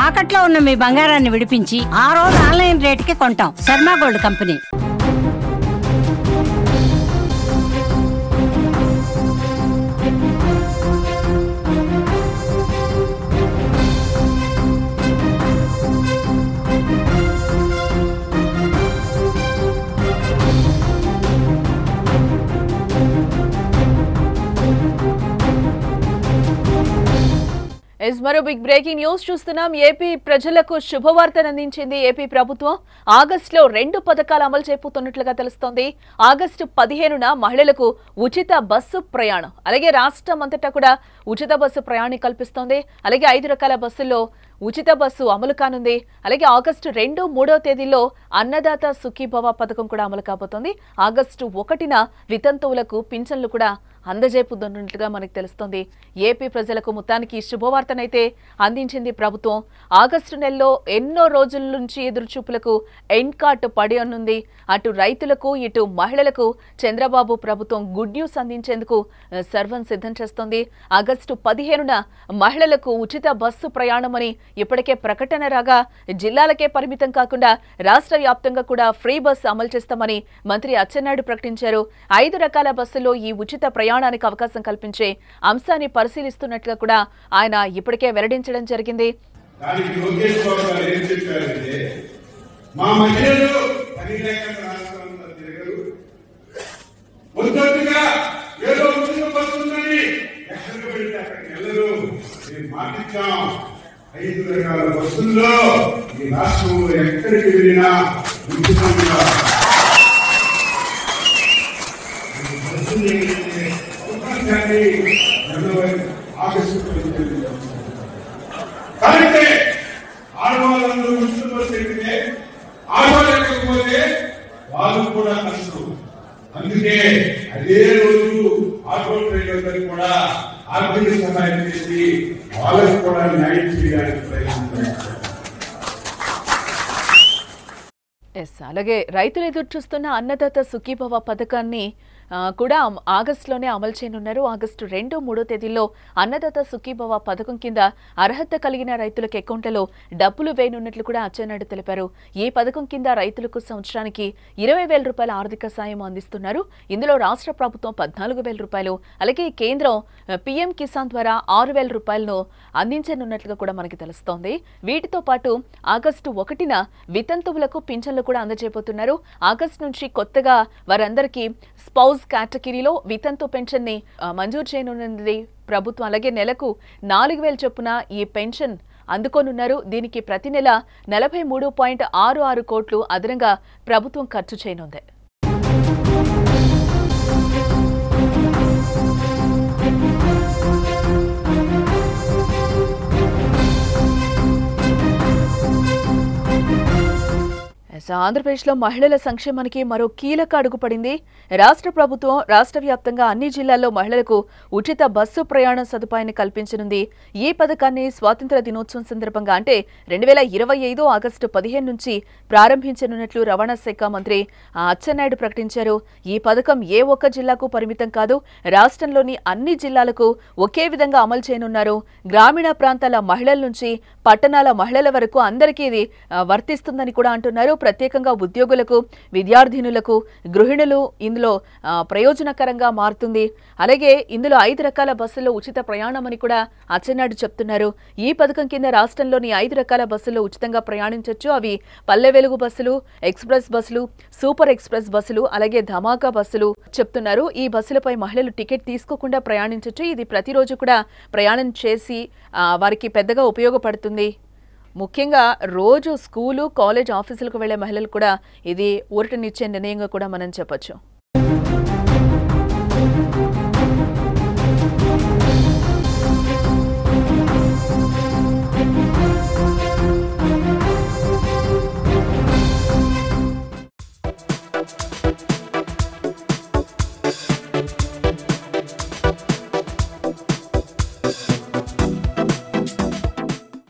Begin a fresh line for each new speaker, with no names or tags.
తాకట్లో ఉన్న మీ బంగారాన్ని విడిపించి ఆ రోజు ఆన్లైన్ రేటుకి కొంటాం. Sharma gold company.
మరో బిగ్ బ్రేకింగ్ న్యూస్ చూస్తున్నాం. ఏపీ ప్రజలకు శుభవార్తను అందించింది ఏపీ ప్రభుత్వం. ఆగస్టులో 2 పథకాలు అమలు చేయబోతున్నట్లుగా తెలుస్తోంది. ఆగస్టు 15న మహిళలకు ఉచిత బస్సు ప్రయాణం, అలాగే రాష్ట్రం అంతటా కూడా ఉచిత బస్సు ప్రయాణం కల్పిస్తోంది. అలాగే 5 రకాల బస్సుల్లో ఉచిత బస్సు అమలు కానుంది. అలాగే ఆగస్టు 2, 3వ తేదీల్లో అన్నదాత సుఖీభవ పథకం కూడా అమలు కాబోతోంది. ఆగస్టు 1న వితంతువులకు పింఛన్లు కూడా అందజేపుతున్నట్లుగా మనకు తెలుస్తోంది. ఏపీ ప్రజలకు మొత్తానికి శుభవార్తనైతే అందించింది ప్రభుత్వం. ఆగస్టు నెలలో ఎన్నో రోజుల నుంచి ఎదురుచూపులకు ఎండ్ కార్ట్ పడి అనుంది. అటు రైతులకు ఇటు మహిళలకు చంద్రబాబు ప్రభుత్వం గుడ్ న్యూస్ అందించేందుకు సర్వం సిద్ధం చేస్తోంది. ఆగస్టు 15న మహిళలకు ఉచిత బస్సు ప్రయాణమని ఇప్పటికే ప్రకటన రాగా జిల్లాలకే పరిమితం కాకుండా రాష్ట్ర వ్యాప్తంగా కూడా ఫ్రీ బస్సు అమలు చేస్తామని మంత్రి అచ్చెన్నాయుడు ప్రకటించారు. 5 రకాల బస్సుల్లో ఈ ఉచిత ప్రయాణానికి అవకాశం కల్పించే అంశాన్ని పరిశీలిస్తున్నట్లుగా కూడా ఆయన ఇప్పటికే వెల్లడించడం జరిగింది.
ఆడవాళ్ళందరూ ఆడవాళ్ళకపోతే వాళ్ళు కూడా కష్టం. అందుకే అదే రోజు ఆటో డ్రైవర్లకు కూడా ఆర్థిక సహాయం చేసి వాళ్ళకు కూడా న్యాయం చేయడానికి ప్రయత్నించారు.
అలాగే రైతులు ఎదురు చూస్తున్న అన్నదాత సుఖీభవ పథకాన్ని కూడా ఆగస్టులోనే అమలు చేయనున్నారు. ఆగస్టు 2, 3వ తేదీల్లో అన్నదాత సుఖీభవ పథకం కింద అర్హత కలిగిన రైతులకు అకౌంట్లలో డబ్బులు వేయనున్నట్లు కూడా అచ్చెన్నాయుడు తెలిపారు. ఈ పథకం కింద రైతులకు సంవత్సరానికి 20,000 రూపాయల ఆర్థిక సాయం అందిస్తున్నారు. ఇందులో రాష్ట్ర ప్రభుత్వం 14,000 రూపాయలు, అలాగే కేంద్రం పీఎం కిసాన్ ద్వారా 6,000 రూపాయలను అందించనున్నట్లుగా కూడా మనకి తెలుస్తోంది. వీటితో పాటు ఆగస్టు 1న వితంతువులకు పింఛన్లు కూడా అందజేయబోతున్నారు. ఆగస్టు నుంచి కొత్తగా వారందరికీ స్పౌజ్ కేటగిరీలో వితంతు పెన్షన్ ని మంజూరు చేయనున్నది ప్రభుత్వం. అలాగే నెలకు 4,000 చొప్పున ఈ పెన్షన్ అందుకోనున్నారు. దీనికి ప్రతి నెల 43.66 కోట్లు అదనంగా ప్రభుత్వం ఖర్చు చేయనుంది. ఆంధ్రప్రదేశ్లో మహిళల సంక్షేమానికి మరో కీలక అడుగు పడింది. రాష్ట్ర ప్రభుత్వం రాష్ట్ర వ్యాప్తంగా అన్ని జిల్లాల్లో మహిళలకు ఉచిత బస్సు ప్రయాణ సదుపాయాన్ని కల్పించనుంది. ఈ పథకాన్ని స్వాతంత్ర దినోత్సవం సందర్భంగా అంటే 2025 ఆగస్టు 15 నుంచి ప్రారంభించనున్నట్లు రవాణా శాఖ మంత్రి అచ్చెన్నాయుడు ప్రకటించారు. ఈ పథకం ఏ ఒక్క జిల్లాకు పరిమితం కాదు, రాష్ట్రంలోని అన్ని జిల్లాలకు ఒకే విధంగా అమలు చేయనున్నారు. గ్రామీణ ప్రాంతాల మహిళల నుంచి పట్టణాల మహిళల వరకు అందరికీ ఇది వర్తిస్తుందని కూడా అంటున్నారు. ప్రత్యేకంగా ఉద్యోగులకు, విద్యార్థినులకు, గృహిణులు ఇందులో ప్రయోజనకరంగా మారుతుంది. అలాగే ఇందులో 5 రకాల బస్సుల్లో ఉచిత ప్రయాణమని కూడా అచ్చెన్నాయుడు చెప్తున్నారు. ఈ పథకం కింద రాష్ట్రంలోని 5 రకాల బస్సుల్లో ఉచితంగా ప్రయాణించవచ్చు. అవి పల్లె వెలుగు బస్సులు, ఎక్స్ప్రెస్ బస్సులు, సూపర్ ఎక్స్ప్రెస్ బస్సులు, అలాగే ధమాకా బస్సులు చెప్తున్నారు. ఈ బస్సులపై మహిళలు టికెట్ తీసుకోకుండా ప్రయాణించవచ్చు. ఇది ప్రతిరోజు కూడా ప్రయాణం చేసి వారికి పెద్దగా ఉపయోగపడుతుంది. ముఖ్యంగా రోజు స్కూలు, కాలేజ్, ఆఫీసులకు వెళ్లే మహిళలు కూడా ఇది ఊరటనిచ్చే నిర్ణయంగా కూడా మనం చెప్పొచ్చు.